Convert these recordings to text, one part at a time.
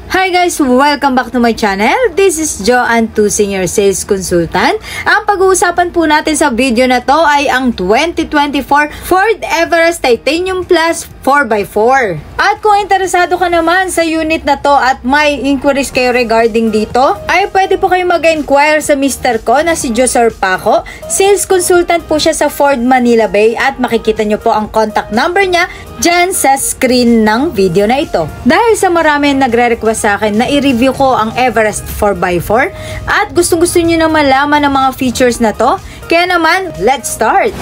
Hi guys! Welcome back to my channel. This is Joanne, Senior Sales Consultant. Ang pag-uusapan po natin sa video na to ay ang 2024 Ford Everest Titanium Plus 4x4. At kung interesado ka naman sa unit na to at may inquiries kayo regarding dito, ay pwede po kayo mag-inquire sa Mr. ko na si Joseph Paco. Sales Consultant po siya sa Ford Manila Bay at makikita nyo po ang contact number niya dyan sa screen ng video na ito. Dahil sa marami nagre-request sa akin na i-review ko ang Everest 4x4 at gustong-gusto nyo na malaman ang mga features na to, kaya naman, let's start!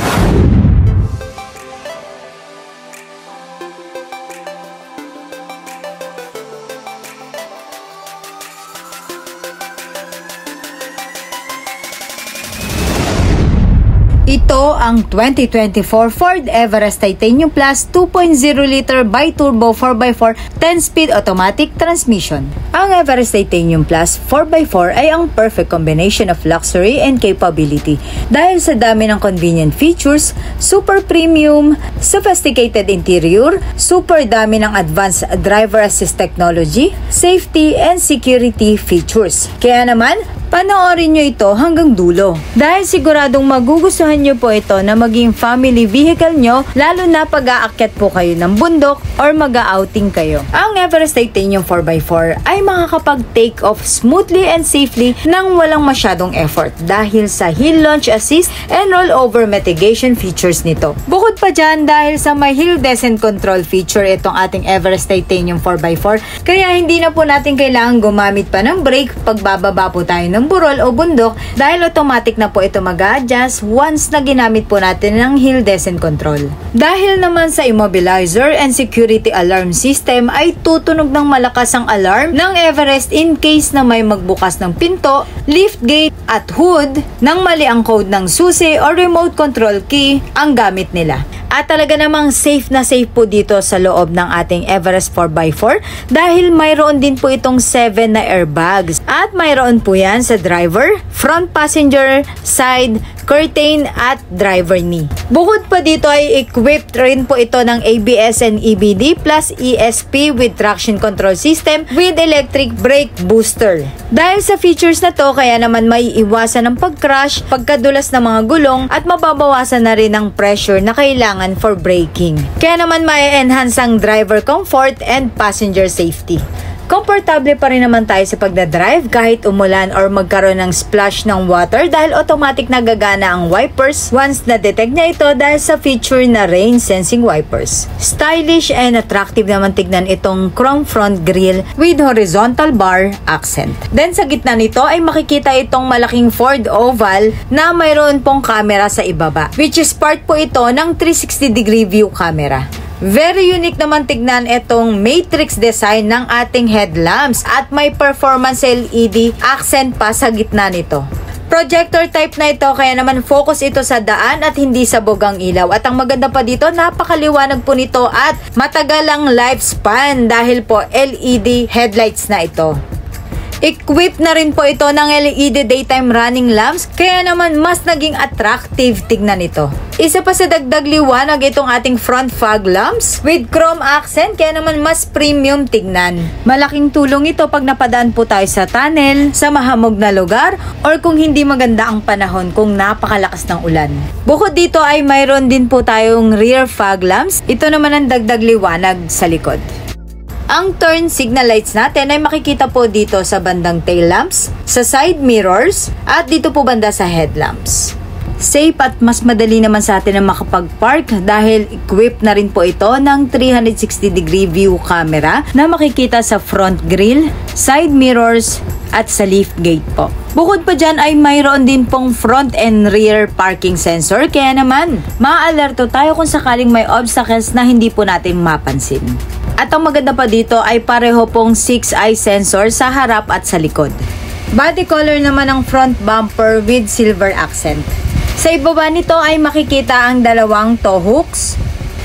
Ito ang 2024 Ford Everest Titanium Plus 2.0 liter bi-turbo 4x4 10-speed automatic transmission. Ang Everest Titanium Plus 4x4 ay ang perfect combination of luxury and capability dahil sa dami ng convenient features, super premium, sophisticated interior, super dami ng advanced driver assist technology, safety and security features. Kaya naman, panoorin nyo ito hanggang dulo dahil siguradong magugustuhan nyo po ito na maging family vehicle nyo, lalo na pag-aakyat po kayo ng bundok or mag-outing kayo. Ang Everest Titanium 4x4 ay makakapag-take off smoothly and safely nang walang masyadong effort dahil sa hill launch assist and rollover mitigation features nito. Bukod pa dyan, dahil sa may hill descent control feature itong ating Everest Titanium 4x4, kaya hindi na po natin kailangan gumamit pa ng brake pag bababa po tayo ng burol o bundok dahil automatic na po ito mag-adjust once na ginamit po natin ng hill descent control. Dahil naman sa immobilizer and security alarm system ay tutunog ng malakas ang alarm ng Everest in case na may magbukas ng pinto, lift gate at hood nang mali ang code ng susi o remote control key ang gamit nila. At talaga namang safe na safe po dito sa loob ng ating Everest 4x4 dahil mayroon din po itong 7 na airbags at mayroon po yan sa driver, front passenger, side, curtain at driver knee. Bukod pa dito ay equipped rin po ito ng ABS and EBD plus ESP with traction control system with electric brake booster. Dahil sa features na to, kaya naman may iwasan ng pag-crash, pagkadulas ng mga gulong at mababawasan na rin ang pressure na kailangan for braking. Kaya naman may enhance ang driver comfort and passenger safety. Komportable pa rin naman tayo sa pagdadrive kahit umulan or magkaroon ng splash ng water dahil automatic na gagana ang wipers once na-detect niya ito dahil sa feature na rain sensing wipers. Stylish and attractive naman tignan itong chrome front grille with horizontal bar accent. Then sa gitna nito ay makikita itong malaking Ford Oval na mayroon pong camera sa ibaba, which is part po ito ng 360-degree view camera. Very unique naman tignan itong matrix design ng ating headlamps at may performance LED accent pa sa gitna nito. Projector type na ito kaya naman focus ito sa daan at hindi sa bogang ilaw. At ang maganda pa dito, napakaliwanag po nito at matagal ang lifespan dahil po LED headlights na ito. Equipped na rin po ito ng LED daytime running lamps kaya naman mas naging attractive tignan ito. Isa pa sa dagdag liwanag itong ating front fog lamps with chrome accent kaya naman mas premium tignan. Malaking tulong ito pag napadaan po tayo sa tunnel, sa mahamog na lugar or kung hindi maganda ang panahon kung napakalakas ng ulan. Bukod dito ay mayroon din po tayong rear fog lamps. Ito naman ang dagdag liwanag sa likod. Ang turn signal lights natin ay makikita po dito sa bandang tail lamps, sa side mirrors, at dito po banda sa headlamps. Safe at mas madali naman sa atin na makapag-park dahil equipped na rin po ito ng 360-degree view camera na makikita sa front grille, side mirrors, at sa lift gate po. Bukod pa dyan ay mayroon din pong front and rear parking sensor kaya naman maa-alerto tayo kung sakaling may obstacles na hindi po natin mapansin. At ang maganda pa dito ay pareho pong 6-eye sensor sa harap at sa likod. Body color naman ang front bumper with silver accent. Sa ibaba nito ay makikita ang dalawang tow hooks.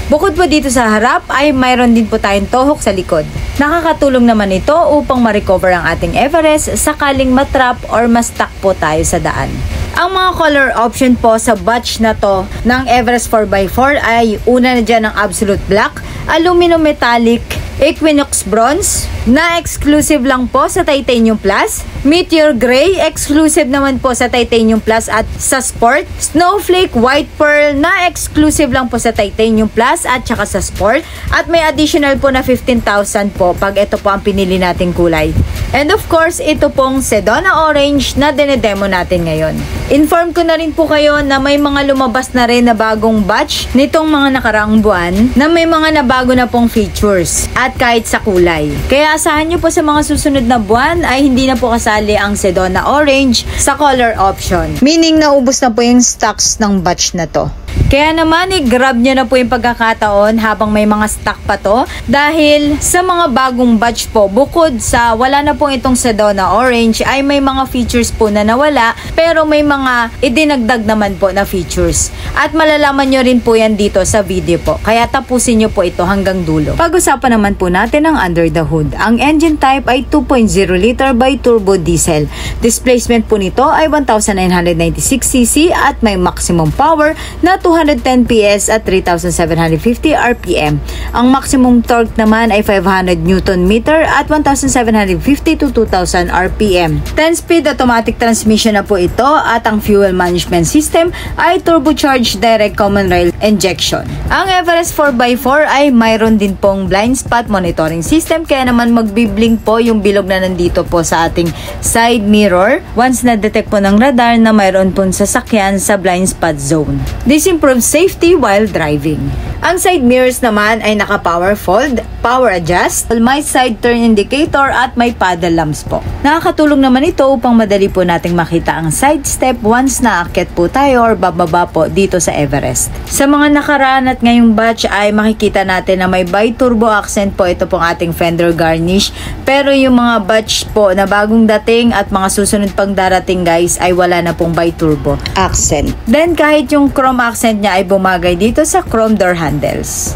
Bukod po dito sa harap ay mayroon din po tayong tow hook sa likod. Nakakatulong naman ito upang ma-recover ang ating Everest sakaling matrap or ma-stuck po tayo sa daan. Ang mga color option po sa batch na to ng Everest 4x4 ay una na dyan ang absolute black, aluminum metallic, Equinox Bronze na exclusive lang po sa Titanium Plus, Meteor Gray exclusive naman po sa Titanium Plus at sa Sport, Snowflake White Pearl na exclusive lang po sa Titanium Plus at saka sa Sport, at may additional po na 15,000 po pag ito po ang pinili nating kulay. And of course, ito pong Sedona Orange na dinedemo natin ngayon. Inform ko na rin po kayo na may mga lumabas na rin na bagong batch nitong mga nakaraang buwan na may mga nabago na pong features at kahit sa kulay. Kaya asahan nyo po sa mga susunod na buwan ay hindi na po kasali ang Sedona Orange sa color option. Meaning naubos na po yung stocks ng batch na to. Kaya naman i-grab nyo na po yung pagkakataon habang may mga stock pa to, dahil sa mga bagong batch po, bukod sa wala na pong itong Sedona Orange ay may mga features po na nawala, pero may mga idinagdag naman po na features. At malalaman nyo rin po yan dito sa video po, kaya tapusin nyo po ito hanggang dulo. Pag-usapan naman po natin ang under the hood. Ang engine type ay 2.0 liter by turbo diesel. Displacement po nito ay 1,996cc at may maximum power na 210 PS at 3,750 RPM. Ang maximum torque naman ay 500 Nm at 1,750 to 2,000 RPM. 10-speed automatic transmission na po ito at ang fuel management system ay turbocharged direct common rail injection. Ang Everest 4x4 ay mayroon din pong blind spot monitoring system, kaya naman magbiblink po yung bilog na nandito po sa ating side mirror once na-detect po ng radar na mayroon pong sasakyan sa blind spot zone. This improves safety while driving. Ang side mirrors naman ay naka-power fold, power adjust, may side turn indicator at may paddle lamps po. Nakakatulong naman ito upang madali po nating makita ang side step once naakyat po tayo or bababa po dito sa Everest. Sa mga nakaraan at ngayong batch ay makikita natin na may bi-turbo accent po ito pong ating fender garnish, pero yung mga batch po na bagong dating at mga susunod pang darating guys ay wala na pong bi-turbo accent. Then kahit yung chrome accent niya ay bumagay dito sa chrome door handles.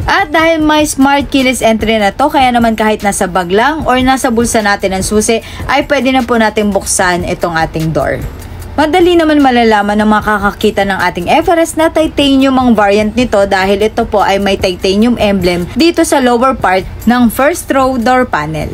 At dahil may smart keyless entry na to, kaya naman kahit nasa bag lang or nasa bulsa natin ang susi ay pwede na po natin buksan itong ating door. Madali naman malalaman na makakakita ng ating Everest na titanium ang variant nito dahil ito po ay may titanium emblem dito sa lower part ng first row door panel.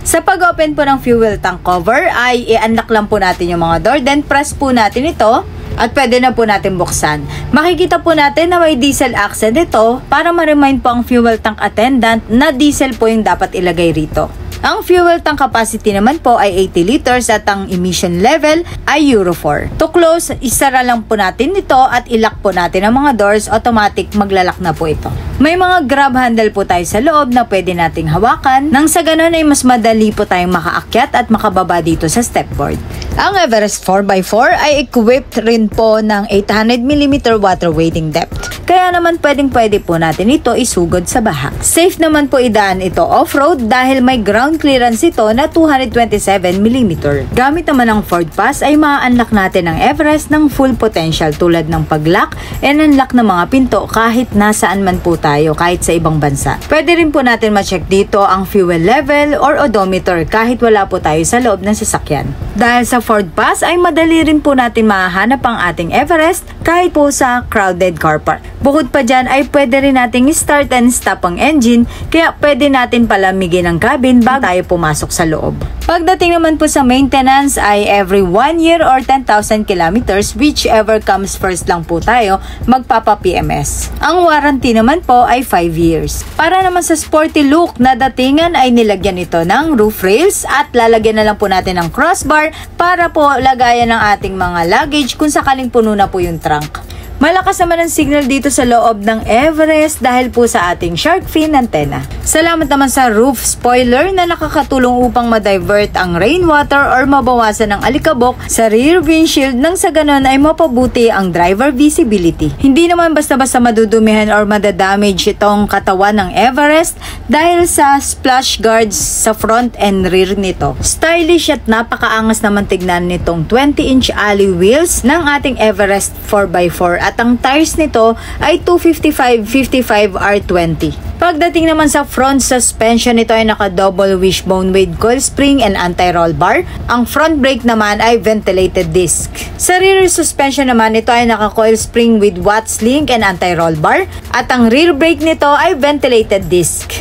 Sa pag-open po ng fuel tank cover ay i-unlock lang po natin yung mga door, then press po natin ito at pwede na po natin buksan. Makikita po natin na may diesel accent ito para ma-remind po ang fuel tank attendant na diesel po yung dapat ilagay rito. Ang fuel tank capacity naman po ay 80 liters at ang emission level ay Euro 4. To close, isara lang po natin ito at ilock po natin ang mga doors, automatic maglalak na po ito. May mga grab handle po tayo sa loob na pwede nating hawakan, nang sa ganun ay mas madali po tayong makaakyat at makababa dito sa stepboard. Ang Everest 4x4 ay equipped rin po ng 800mm water wading depth. Kaya naman pwede po natin ito isugod sa baha. Safe naman po idaan ito off-road dahil may ground clearance ito na 227mm. Gamit naman ang Ford Pass ay ma-unlock natin ang Everest ng full potential tulad ng pag-lock and unlock ng mga pinto kahit nasaan man po tayo, kahit sa ibang bansa. Pwede rin po natin ma-check dito ang fuel level or odometer kahit wala po tayo sa loob ng sasakyan. Dahil sa Ford Pass ay madali rin po natin mahanap ang ating Everest kahit po sa crowded car park. Bukod pa dyan ay pwede rin nating start and stop ang engine, kaya pwede natin palamigin ang cabin bago tayo pumasok sa loob. Pagdating naman po sa maintenance ay every 1 year or 10,000 kilometers, whichever comes first lang po tayo magpapa-PMS. Ang warranty naman po ay 5 years. Para naman sa sporty look na datingan ay nilagyan ito ng roof rails at lalagyan na lang po natin ng crossbar para po lagayan ng ating mga luggage kung sakaling puno na po yung trunk. Malakas naman ang signal dito sa loob ng Everest dahil po sa ating shark fin antenna. Salamat naman sa roof spoiler na nakakatulong upang ma-divert ang rainwater or mabawasan ang alikabok sa rear windshield nang sa ganon ay mapabuti ang driver visibility. Hindi naman basta-basta madudumihan or madadamage itong katawan ng Everest dahil sa splash guards sa front and rear nito. Stylish at napakaangas naman tignan nitong 20-inch alloy wheels ng ating Everest 4x4 at ang tires nito ay 255/55 R20. Pagdating naman sa front suspension, ito ay naka-double wishbone with coil spring and anti-roll bar. Ang front brake naman ay ventilated disc. Sa rear suspension naman, ito ay naka-coil spring with Watts link and anti-roll bar. At ang rear brake nito ay ventilated disc.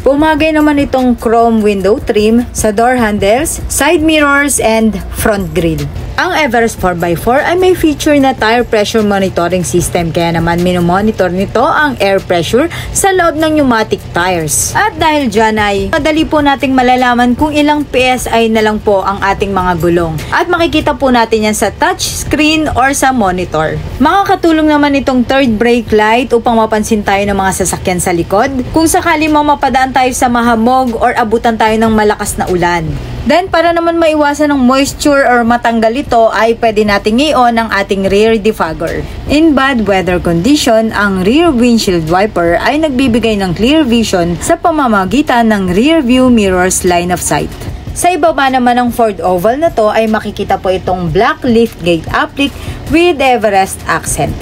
Pumagay naman itong chrome window trim sa door handles, side mirrors, and front grille. Ang Everest 4x4 ay may feature na tire pressure monitoring system, kaya naman minomonitor nito ang air pressure sa loob ng pneumatic tires. At dahil dyan ay madali po nating malalaman kung ilang PSI na lang po ang ating mga gulong. At makikita po natin yan sa touch screen or sa monitor. Makakatulong naman itong third brake light upang mapansin tayo ng mga sasakyan sa likod kung sakali mo mapadaan tayo sa mahamog or abutan tayo ng malakas na ulan. Then, para naman maiwasan ng moisture or matanggal ito, ay pwede nating i-on ang ating rear defogger. In bad weather condition, ang rear windshield wiper ay nagbibigay ng clear vision sa pamamagitan ng rear view mirrors line of sight. Sa ibaba naman ng Ford Oval na to ay makikita po itong black liftgate applique with Everest accent.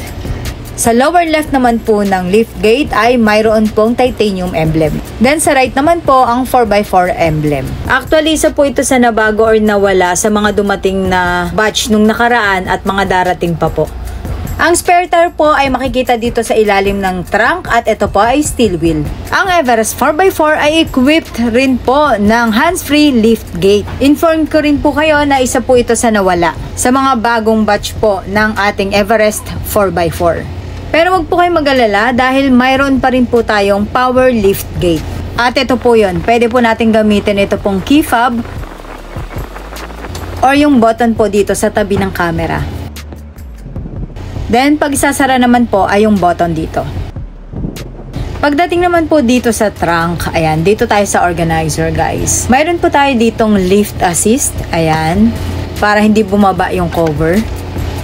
Sa lower left naman po ng liftgate ay mayroon pong titanium emblem. Then sa right naman po ang 4x4 emblem. Actually, isa po ito sa nabago or nawala sa mga dumating na batch nung nakaraan at mga darating pa po. Ang spare tire po ay makikita dito sa ilalim ng trunk at ito po ay steel wheel. Ang Everest 4x4 ay equipped rin po ng hands-free liftgate. Inform ko rin po kayo na isa po ito sa nawala sa mga bagong batch po ng ating Everest 4x4. Pero wag po kayo mag-alala dahil mayroon pa rin po tayong power lift gate. At ito po yun, pwede po natin gamitin ito pong key fob or yung button po dito sa tabi ng camera. Then pag isasara naman po ay yung button dito. Pagdating naman po dito sa trunk, ayan, dito tayo sa organizer guys. Mayroon po tayo ditong lift assist, ayan, para hindi bumaba yung cover.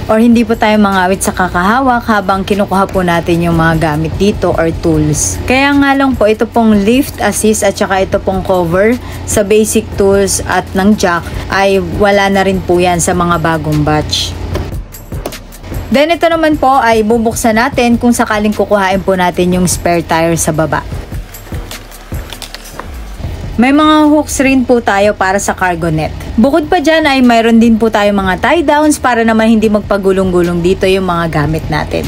Or hindi po tayo mangawit sa kakahawak habang kinukuha po natin yung mga gamit dito or tools. Kaya nga lang po ito pong lift assist at saka ito pong cover sa basic tools at ng jack ay wala na rin po yan sa mga bagong batch. Then ito naman po ay bubuksan natin kung sakaling kukuhain po natin yung spare tire sa baba. May mga hooks rin po tayo para sa cargo net. Bukod pa dyan ay mayroon din po tayo mga tie downs para naman hindi magpagulong-gulong dito yung mga gamit natin.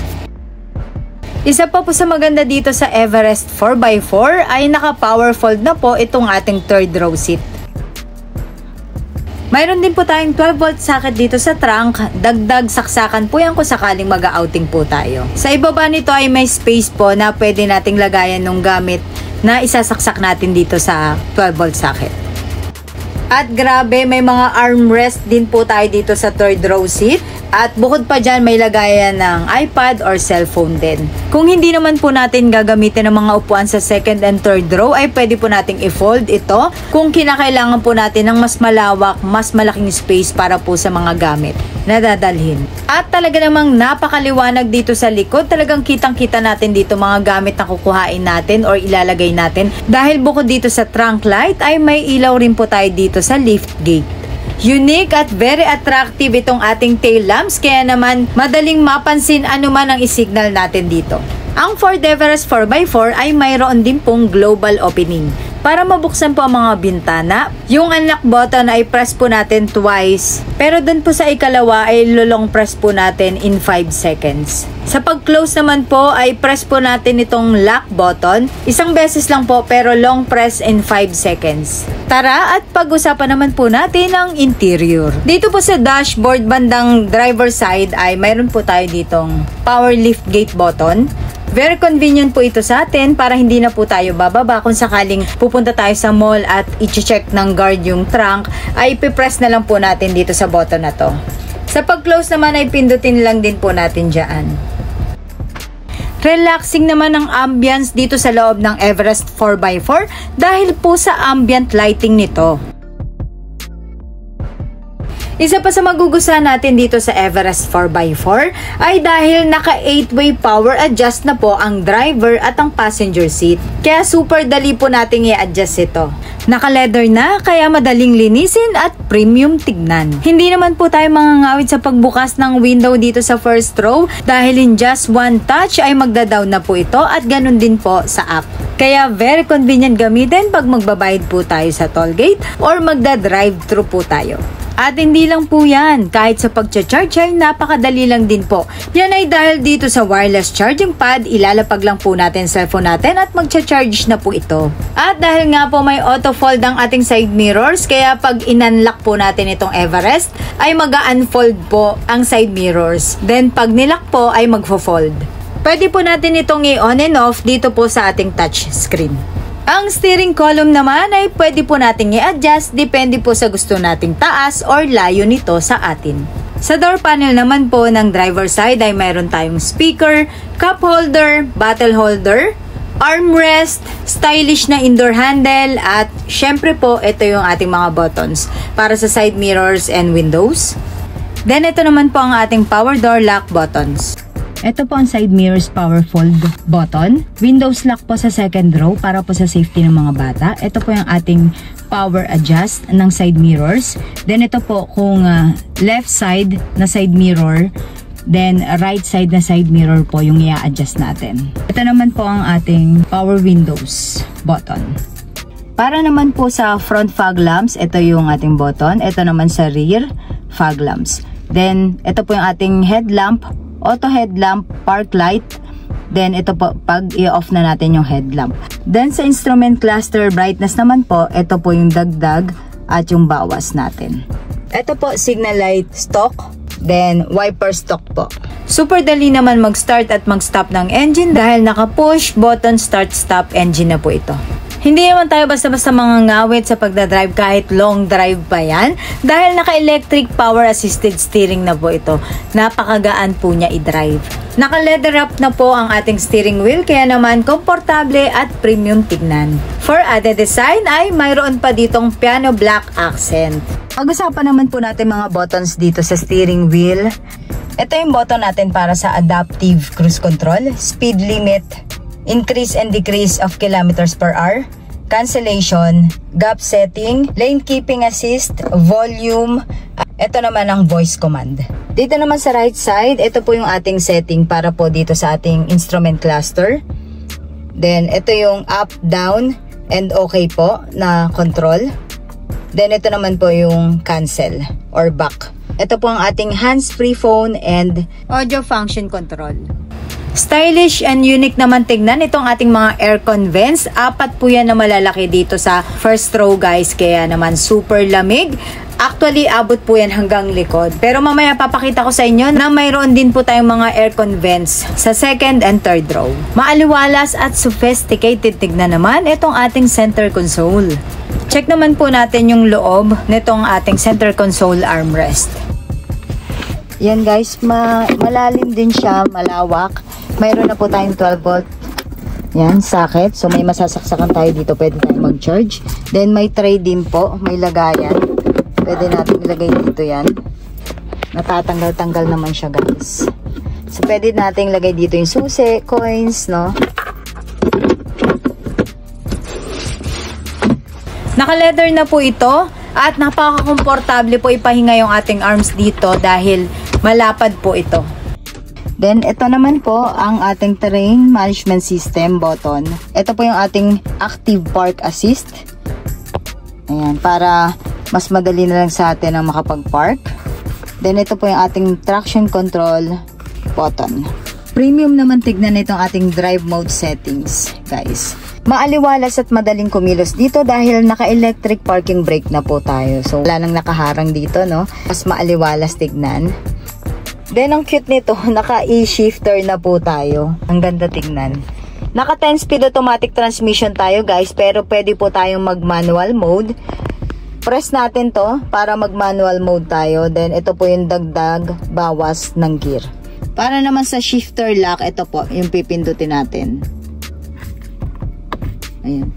Isa pa po sa maganda dito sa Everest 4x4 ay naka-power fold na po itong ating third row seat. Mayroon din po tayong 12 volt socket dito sa trunk, dagdag saksakan po yan kung sakaling mag-outing po tayo. Sa ibaba nito ay may space po na pwede nating lagayan ng gamit na isasaksak natin dito sa 12 volt socket. At grabe, may mga armrest din po tayo dito sa third row seat. At bukod pa dyan, may lagayan ng iPad or cellphone din. Kung hindi naman po natin gagamitin ng mga upuan sa second and third row, ay pwede po nating i-fold ito kung kinakailangan po natin ng mas malawak, mas malaking space para po sa mga gamit na dadalhin. At talaga namang napakaliwanag dito sa likod. Talagang kitang-kita natin dito mga gamit na kukuhain natin or ilalagay natin. Dahil bukod dito sa trunk light, ay may ilaw rin po tayo dito sa lift gate. Unique at very attractive itong ating tail lamps, kaya naman madaling mapansin anuman ang isignal natin dito. Ang Ford Everest 4x4 ay mayroon din pong global opening. Para mabuksan po ang mga bintana, yung unlock button ay press po natin twice. Pero dun po sa ikalawa ay long press po natin in 5 seconds. Sa pag-close naman po ay press po natin itong lock button. Isang beses lang po pero long press in 5 seconds. Tara at pag-usapan naman po natin ang interior. Dito po sa dashboard bandang driver side ay mayroon po tayo ditong power lift gate button. Very convenient po ito sa atin para hindi na po tayo bababa kung sakaling pupunta tayo sa mall at i-check ng guard yung trunk, ay ipipress na lang po natin dito sa button na to. Sa pag-close naman ay pindutin lang din po natin dyan. Relaxing naman ang ambience dito sa loob ng Everest 4x4 dahil po sa ambient lighting nito. Isa pa sa magugustuhan natin dito sa Everest 4x4 ay dahil naka 8-way power adjust na po ang driver at ang passenger seat. Kaya super dali po nating i-adjust ito. Naka leather na kaya madaling linisin at premium tignan. Hindi naman po tayo mangangawit sa pagbukas ng window dito sa first row dahil in just one touch ay magda-down na po ito at ganun din po sa up. Kaya very convenient gamitin pag magbabayad po tayo sa toll gate or magda-drive-thru po tayo. At hindi lang po yan, kahit sa pagcha-charge ay napakadali lang din po. Yan ay dahil dito sa wireless charging pad, ilalapag lang po natin cellphone natin at magcha-charge na po ito. At dahil nga po may auto fold ang ating side mirrors, kaya pag in-unlock po natin itong Everest, ay mag-unfold po ang side mirrors. Then pag nilock po ay magfo-fold. Pwede po natin itong i-on and off dito po sa ating touch screen. Ang steering column naman ay pwede po nating i-adjust depende po sa gusto nating taas or layo nito sa atin. Sa door panel naman po ng driver side ay mayroon tayong speaker, cup holder, bottle holder, armrest, stylish na indoor handle at syempre po ito yung ating mga buttons para sa side mirrors and windows. Then ito naman po ang ating power door lock buttons. Ito po ang side mirrors power fold button. Windows lock po sa second row para po sa safety ng mga bata. Ito po yung ating power adjust ng side mirrors. Then ito po kung left side na side mirror, then right side na side mirror po yung i-adjust natin. Ito naman po ang ating power windows button. Para naman po sa front fog lamps, ito yung ating button. Ito naman sa rear fog lamps. Then ito po yung ating headlamp, auto headlamp, park light. Then ito po pag i-off na natin yung headlamp. Then sa instrument cluster brightness naman po, ito po yung dagdag at yung bawas natin. Ito po signal light stock, then wiper stock po. Super dali naman mag-start at mag-stop ng engine dahil naka-push button start stop engine na po ito. Hindi naman tayo basta-basta mga ngawit sa pagdadrive kahit long drive pa yan dahil naka-electric power assisted steering na po ito. Napakagaan po niya i-drive. Naka-leather wrap na po ang ating steering wheel kaya naman komportable at premium tignan. For added design ay mayroon pa ditong piano black accent. Pag-usapan naman po natin mga buttons dito sa steering wheel. Ito yung button natin para sa adaptive cruise control, speed limit, increase and decrease of kilometers per hour, cancellation, gap setting, lane keeping assist, volume. Ito naman ang voice command. Dito naman sa right side, ito po yung ating setting para po dito sa ating instrument cluster. Then ito yung up, down, and okay po na control. Then ito naman po yung cancel or back. Ito po ang ating hands-free phone and audio function control. Stylish and unique naman tignan itong ating mga aircon vents. 4 po yan na malalaki dito sa first row guys. Kaya naman super lamig. Actually, abot po yan hanggang likod. Pero mamaya papakita ko sa inyo na mayroon din po tayong mga aircon vents sa second and third row. Maaliwalas at sophisticated tignan naman itong ating center console. Check naman po natin yung loob nitong ating center console armrest. Yan guys, malalim din siya, malawak. Mayroon na po tayong 12 volt yan, socket. So may masasaksakan tayo dito, pwede tayong mag-charge. Then may tray din po, may lagayan. Pwede natin ilagay dito yan. Natatanggal-tanggal naman siya guys. So pwede natin ilagay dito yung susi, coins, no? Naka-leather na po ito at napaka-komportable po ipahinga yung ating arms dito dahil malapad po ito. Then, ito naman po ang ating terrain management system button. Ito po yung ating active park assist. Ayan, para mas madali na lang sa atin ang makapag-park. Then, ito po yung ating traction control button. Premium naman tignan itong ating drive mode settings, guys. Maaliwalas at madaling kumilos dito dahil naka-electric parking brake na po tayo. So, wala nang nakaharang dito, no? Mas maaliwalas tignan. Then, ang cute nito, naka-e-shifter na po tayo. Ang ganda tignan. Naka 10-speed automatic transmission tayo, guys. Pero pwede po tayong mag-manual mode. Press natin to para mag-manual mode tayo. Then, ito po yung dagdag, bawas ng gear. Para naman sa shifter lock, ito po, yung pipindutin natin. Ayan.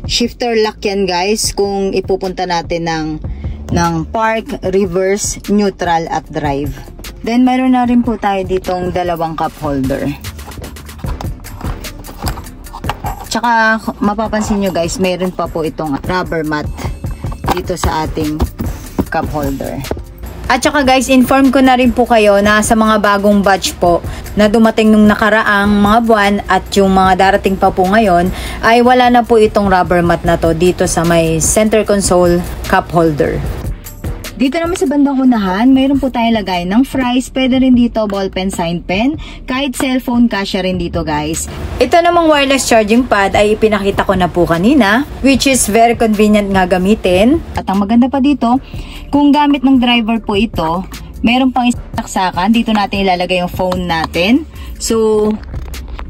Shifter lock yan, guys. Kung ipupunta natin ng park, reverse, neutral, at drive. Then, mayroon na rin po tayo ditong dalawang cup holder. Tsaka, mapapansin nyo guys, mayroon pa po itong rubber mat dito sa ating cup holder. At tsaka guys, inform ko na rin po kayo na sa mga bagong batch po na dumating nung nakaraang mga buwan at yung mga darating pa po ngayon, ay wala na po itong rubber mat na to dito sa may center console cup holder. Dito naman sa bandang unahan, mayroon po tayong lagay ng fries. Pwede rin dito ballpen, sign pen. Kahit cellphone, kasya rin dito guys. Ito namang wireless charging pad ay ipinakita ko na po kanina, which is very convenient nga gamitin. At ang maganda pa dito, kung gamit ng driver po ito, meron pang isaksakan. Dito natin ilalagay yung phone natin. So,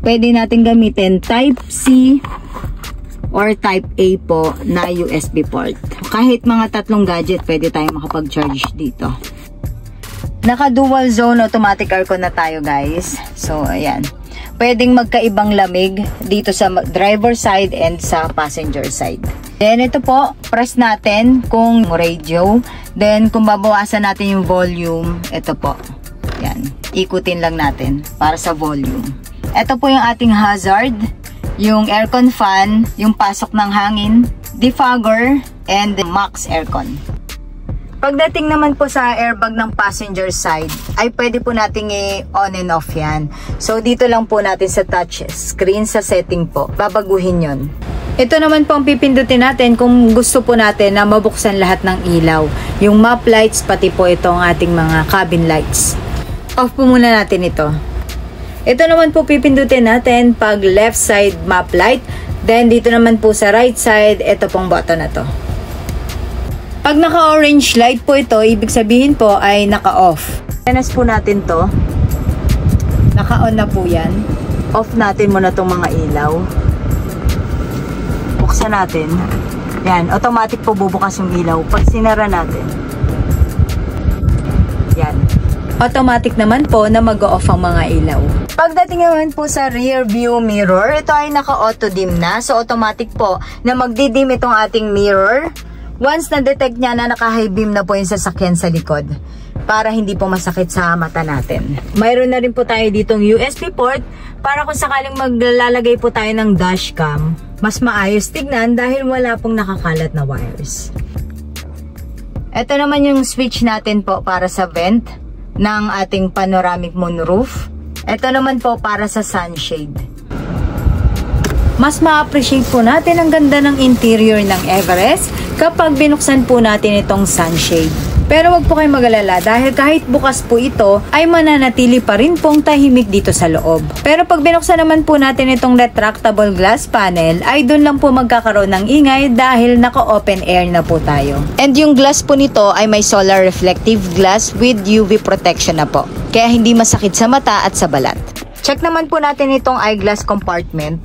pwede natin gamitin Type-C or Type-A po na USB port. Kahit mga tatlong gadget, pwede tayong makapag-charge dito. Naka-dual zone automatic aircon na tayo guys. So, ayan. Pwedeng magkaibang lamig dito sa driver side and sa passenger side. Then, ito po, press natin kung radio. Then, kung babawasan natin yung volume, ito po. Ayan. Ikutin lang natin para sa volume. Ito po yung ating hazard. Yung aircon fan, yung pasok ng hangin, defogger, and max aircon. Pagdating naman po sa airbag ng passenger side, ay pwede po nating i-on and off yan. So, dito lang po natin sa touch screen, sa setting po. Babaguhin yon. Ito naman po ang pipindutin natin kung gusto po natin na mabuksan lahat ng ilaw. Yung map lights, pati po itong ating mga cabin lights. Off po muna natin ito. Ito naman po pipindutin natin pag left side map light. Then dito naman po sa right side, ito pong button na to. Pag naka-orange light po ito, ibig sabihin po ay naka-off. Tenas po natin to. Naka-on na po yan. Off natin muna itong mga ilaw. Buksan natin. Yan, automatic po bubukas yung ilaw. Pag sinara natin. Yan. Automatic naman po na mag-off ang mga ilaw. Pagdating naman po sa rear view mirror, ito ay naka-auto dim na. So, automatic po na magdidim itong ating mirror. Once na-detect niya na naka-high beam na po yung sasakyan sa likod. Para hindi po masakit sa mata natin. Mayroon na rin po tayo ditong USB port para kung sakaling maglalagay po tayo ng dashcam, mas maayos tignan dahil wala pong nakakalat na wires. Ito naman yung switch natin po para sa vent ng ating panoramic moonroof. Ito naman po para sa sunshade. Mas ma-appreciate po natin ang ganda ng interior ng Everest kapag binuksan po natin itong sunshade. Pero wag po kayong mag-alala dahil kahit bukas po ito ay mananatili pa rin pong tahimik dito sa loob. Pero pag binuksan naman po natin itong retractable glass panel ay doon lang po magkakaroon ng ingay dahil naka-open air na po tayo. And yung glass po nito ay may solar reflective glass with UV protection na po. Kaya hindi masakit sa mata at sa balat. Check naman po natin itong eyeglass compartment.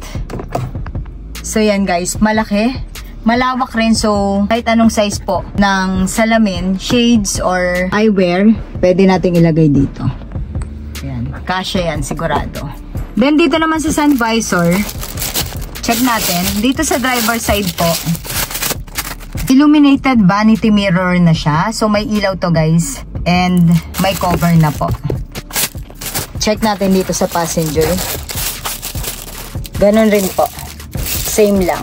So yan guys, malaki. Malawak rin, so kahit anong size po ng salamin, shades or eyewear, pwede nating ilagay dito. Ayan, kasya yan, sigurado. Then dito naman sa sun visor, check natin. Dito sa driver side po, illuminated vanity mirror na siya. So may ilaw to guys, and may cover na po. Check natin dito sa passenger. Ganun rin po. Same lang.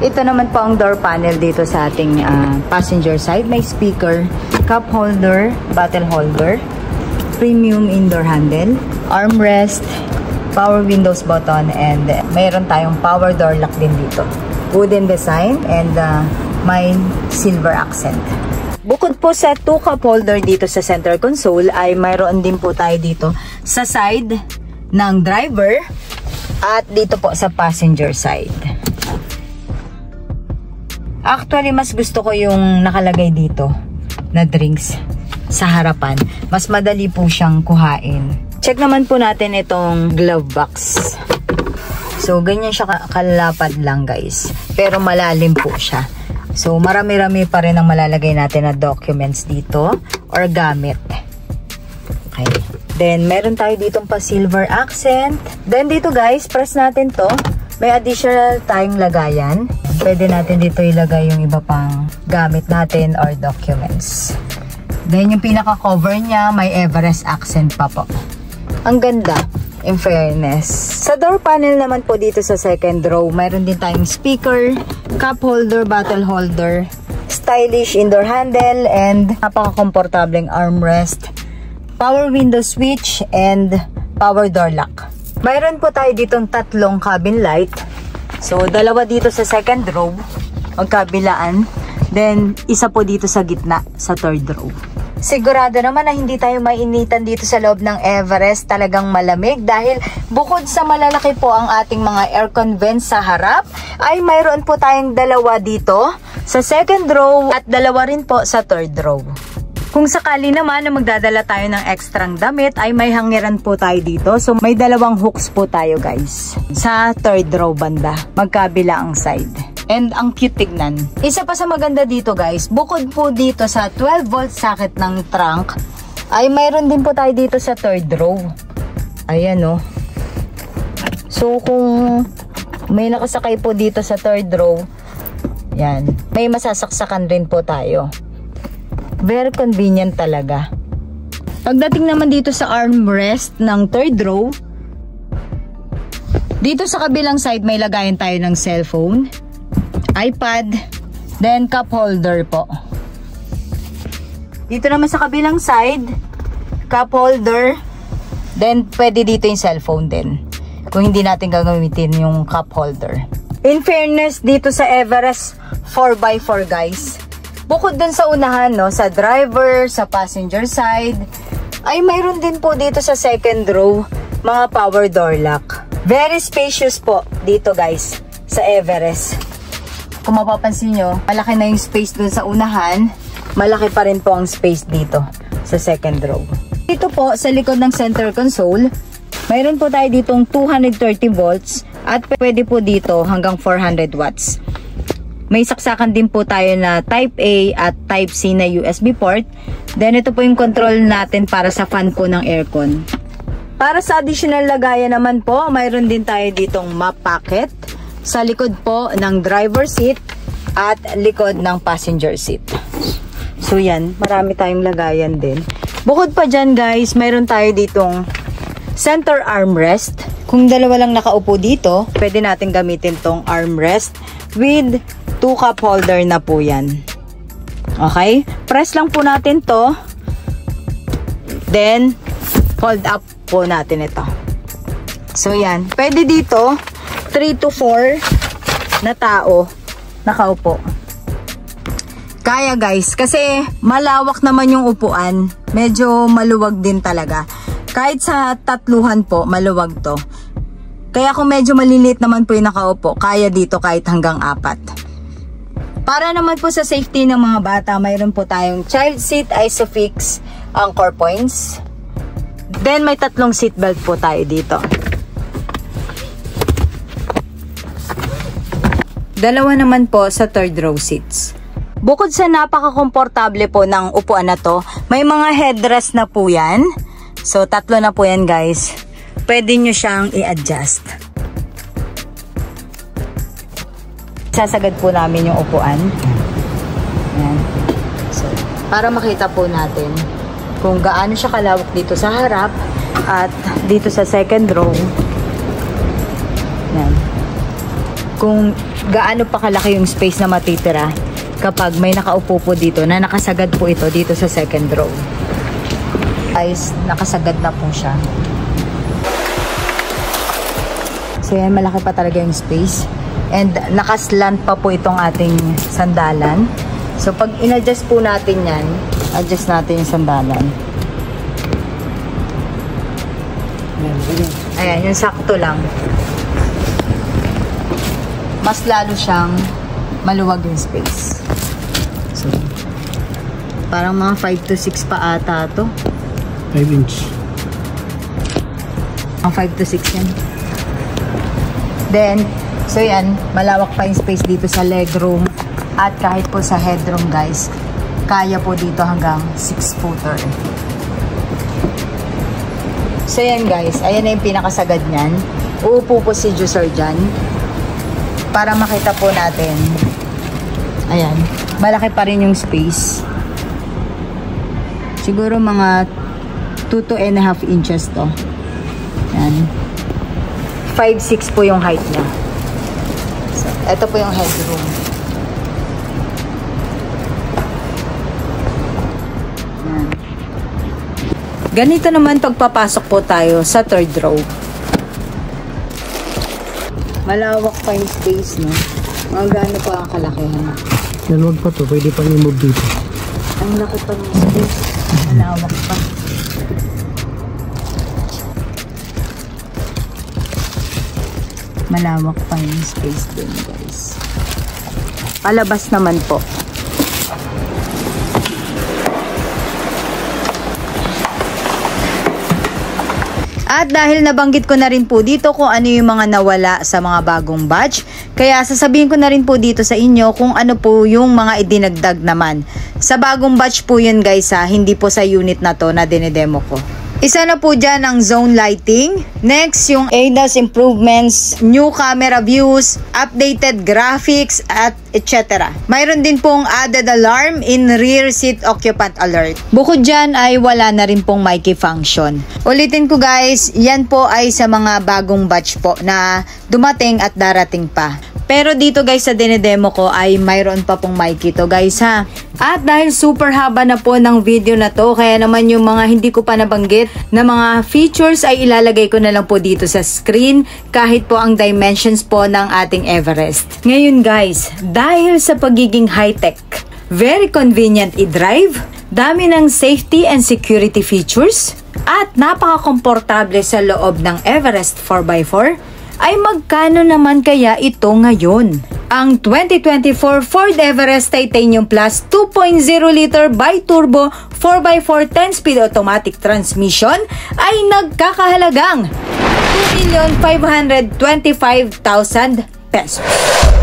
Ito naman po ang door panel dito sa ating passenger side. May speaker, cup holder, bottle holder, premium indoor handle, armrest, power windows button, and mayroon tayong power door lock din dito. Wooden design and may silver accent. Bukod po sa 2 cup holder dito sa center console, ay mayroon din po tayo dito sa side ng driver at dito po sa passenger side. Actually, mas gusto ko yung nakalagay dito na drinks sa harapan. Mas madali po siyang kuhain. Check naman po natin itong glove box. So, ganyan siya kalapad lang guys. Pero malalim po siya. So, marami-rami pa rin ang malalagay natin na documents dito or gamit. Okay. Then, meron tayo ditong pa silver accent. Then, dito guys, press natin to. May additional tayong lagayan. Pwede natin dito ilagay yung iba pang gamit natin or documents. Then, yung pinaka-cover niya, may Everest accent pa po. Ang ganda, in fairness. Sa door panel naman po dito sa second row, mayroon din tayong speaker, cup holder, bottle holder, stylish indoor handle, and napaka-komportableng armrest, power window switch, and power door lock. Mayroon po tayo ditong 3 cabin light. So, 2 dito sa second row, magkabilaan. Then, isa po dito sa gitna, sa third row. Sigurado naman na hindi tayo mainitan dito sa loob ng Everest. Talagang malamig dahil bukod sa malalaki po ang ating mga aircon vents sa harap, ay mayroon po tayong dalawa dito sa second row at dalawa rin po sa third row. Kung sakali naman na magdadala tayo ng ekstrang damit, ay may hangiran po tayo dito. So may dalawang hooks po tayo guys sa third row banda, magkabila ang side. And ang cute tignan. Isa pa sa maganda dito guys, bukod po dito sa 12 volt socket ng trunk, ay mayroon din po tayo dito sa third row. Ayan o. So kung may nakasakay po dito sa third row, yan, may masasaksakan rin po tayo. Very convenient talaga. Pagdating naman dito sa armrest ng third row, dito sa kabilang side may lagayan tayo ng cellphone, iPad, then cup holder po. Dito naman sa kabilang side, cup holder, then pwede dito yung cellphone din kung hindi natin gagamitin yung cup holder. In fairness, dito sa Everest 4x4 guys, bukod dun sa unahan, no, sa driver, sa passenger side, ay mayroon din po dito sa second row mga power door lock. Very spacious po dito guys sa Everest. Kung mapapansin nyo, malaki na yung space dun sa unahan, malaki pa rin po ang space dito sa second row. Dito po sa likod ng center console, mayroon po tayo ditong 230 volts at pwede po dito hanggang 400 watts. May saksakan din po tayo na Type A at Type C na USB port. Then ito po yung control natin para sa fan po ng aircon. Para sa additional lagayan naman po, mayroon din tayo ditong map pocket sa likod po ng driver seat at likod ng passenger seat. So yan, marami tayong lagayan din. Bukod pa dyan guys, mayroon tayo ditong center armrest. Kung dalawa lang nakaupo dito, pwede natin gamitin tong armrest with 2 cup holder na po yan. Okay? Press lang po natin to. Then, fold up po natin ito. So yan, pwede dito 3 to 4 na tao nakaupo. Kaya guys, kasi malawak naman yung upuan. Medyo maluwag din talaga. Kahit sa tatluhan po, maluwag to. Kaya kung medyo maliliit naman po yung nakaupo, kaya dito kahit hanggang 4. Para naman po sa safety ng mga bata, mayroon po tayong child seat Isofix anchor points. Then may 3 seatbelt po tayo dito. Dalawa naman po sa third row seats. Bukod sa napaka-komportable po ng upuan na to, may mga headrest na po yan. So 3 na po yan guys. Pwede nyo siyang i-adjust. Sasagad po namin yung upuan. Ayan. So, para makita po natin kung gaano siya kalawak dito sa harap at dito sa second row. Ayan. Kung gaano pa kalaki yung space na matitira kapag may nakaupo po dito na nakasagad po ito dito sa second row. Guys, nakasagad na po siya. So yan, malaki pa talaga yung space. And nakaslant pa po itong ating sandalan. So pag in-adjust po natin yan, adjust natin yung sandalan. Ayan, yung sakto lang. Mas lalo siyang maluwag yung space. So, parang mga 5 to 6 pa ata to. 5 inch. Ang 5 to 6 yan. Then, so yan, malawak pa yung space dito sa legroom. At kahit po sa headroom guys, kaya po dito hanggang 6-footer. So yan guys, ayan na yung pinakasagad niyan. Uupo po si Juicer dyan. Para makita po natin. Ayan, malaki pa rin yung space. Siguro mga 2 to 1.5 inches to. Ayan. 5'6" po yung height niya. So, ito po yung headroom. Ayan. Ganito naman pagpapasok po tayo sa third row. Malawak pa yung space, no? Mga gaano pa ang kalakihan. Yan, wag pa to. Pwede pang i-move dito. Ang laki pa ng space. Malawak pa. Malawak pa yung space din, guys. Palabas naman po. At dahil nabanggit ko na rin po dito kung ano yung mga nawala sa mga bagong batch, kaya sasabihin ko na rin po dito sa inyo kung ano po yung mga idinagdag naman. Sa bagong batch po yun guys ha, hindi po sa unit na to na dinedemo ko. Isa na po dyan ang zone lighting. Next, yung ADAS improvements, new camera views, updated graphics, at etc. Mayroon din pong added alarm in rear seat occupant alert. Bukod dyan ay wala na rin pong mic function. Ulitin ko guys, yan po ay sa mga bagong batch po na dumating at darating pa. Pero dito guys sa dinedemo ko ay mayroon pa pong mic ito guys ha. At dahil super haba na po ng video na to, kaya naman yung mga hindi ko pa nabanggit na mga features ay ilalagay ko na lang po dito sa screen kahit po ang dimensions po ng ating Everest. Ngayon guys, dahil sa pagiging high-tech, very convenient i-drive, dami ng safety and security features, at napaka-komportable sa loob ng Everest 4x4, ay magkano naman kaya ito ngayon? Ang 2024 Ford Everest Titanium Plus 2.0 liter bi-turbo 4x4 10-speed automatic transmission ay nagkakahalagang 2,525,000 pesos.